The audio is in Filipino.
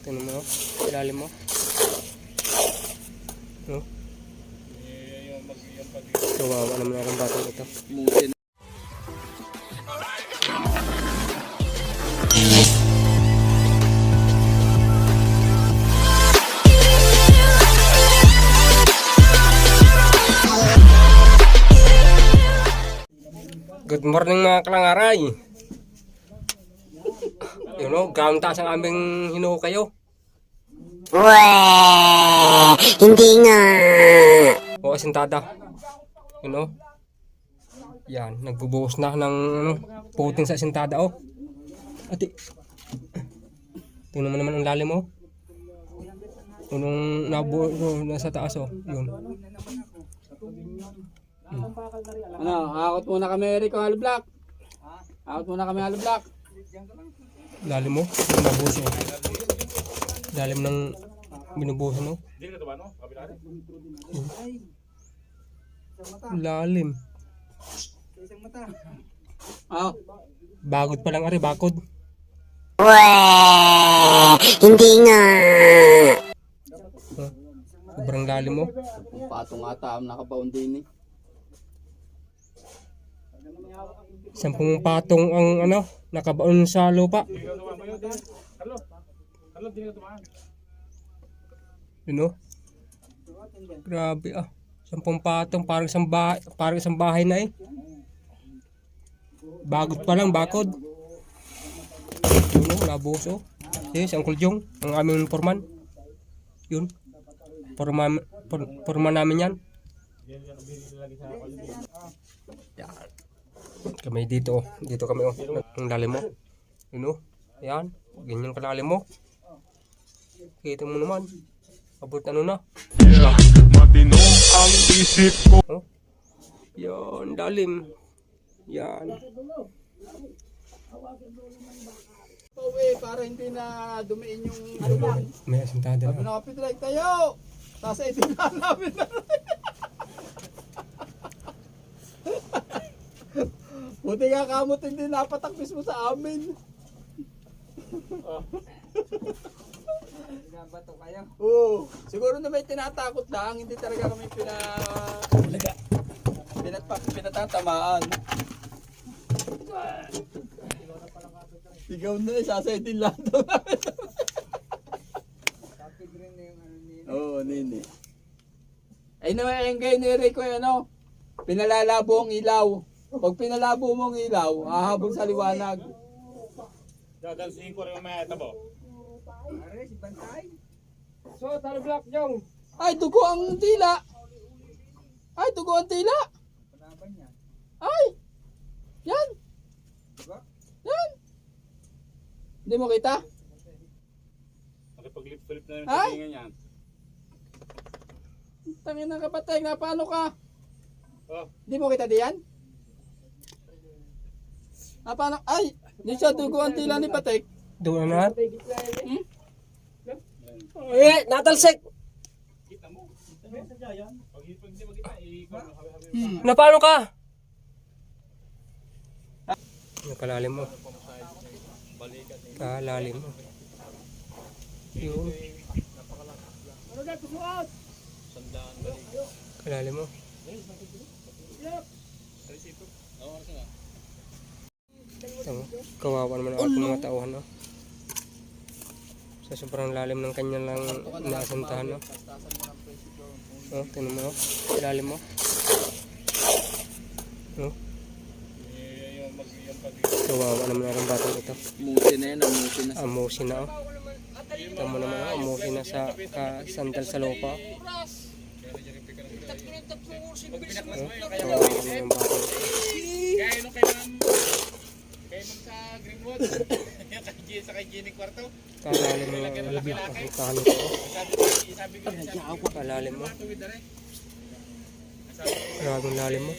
tingnan mo, ilalim mo. No? Kawawa naman na ang batang ito. Good morning mga kalangaray. You know, gawang taas ang aming hinuho kayo. Weh, hindi nga. O asintada. You know. Yan, nagbubuhos na ng puting sa asintada. Oh. Ati. Tingnan mo naman ang lalim mo. Unong nabuo nasa taas oh. Yun. Ano, hakot muna kami Rico Hollow Block. Hakot muna kami Hollow Block. Lalim mo, nabuhos oh. Lalim ng binubuhos no. Lalim. Oh. Bagod pa lang ari, bakod. Weh, hindi nga. Sobrang lalim mo. Patong ata ang nakabaon din eh. 10 patong ang nakabaon sa lupa. You know? Grabe ah. 10 patong parang isang bahay na eh. Bagod pa lang, bakod. Yun, nabuhos oh. Yes, Uncle Jong, ang aming forman. Yun. Forman namin yan. Yan. Kami dito oh. Dito kami oh. Ang lalim mo. Yun oh. Yan. Ganyan kalalim mo. Kita mo naman. Abot ano na. Matino ang isip ko. Oh. Yan. Lalim. Yan. Pauwi para hindi na dumiin yung ano ba. May asintada Sabi na. na kapit like tayo. Tapos ay tingnan namin na. Buti nga kamot hindi napatakbis mo sa amin. Bato kayo? Oo. Siguro na may tinatakot lang. Hindi talaga kami pinatatamaan. Sigaw na eh. Sasaitin lahat namin. Oo, nini. Ay naman yung kayo ni Rico ano. Pinalalabo ang ilaw. Pag pinalabo mo ang ilaw, hahabol sa liwanag. Dadansin ko rin may tabo. So, talo block Jong. Ay, dugo ang tila. Ay, dugo ang tila. Ay, yan. Yan. Hindi mo kita? Nakipag-lip-flip na yung Ay! tingin yan. Tangin ng kapatid, na paano ka? Oh. Hindi mo kita diyan? Paano? Ay, di siya dugo ang tila ni Patek. Doon na. Eh, natalsik. Kita mo. Pag hindi makita, Na paano ka? Nakalalim mo. Kalalim mo. Yun. Kalalim mo. Tama, kawawa naman ang ating mga tauhan, no? Sa sobrang lalim ng kanya lang naasantahan, no? Oh, tingnan mo, no? Lalim mo. No? Kawawa naman ang batang ito. Musi na yan, musi na. Amusi na, oh. Tama mo naman, amusi na sa sandal sa lupa. Oh, kawawa naman ang batang ito. Kaya nung kay ma'am sa Greenwood, sa kay Jenny Kwarto. Kalalim mo ang kano ko. Kalalim mo. Maraming lalim mo.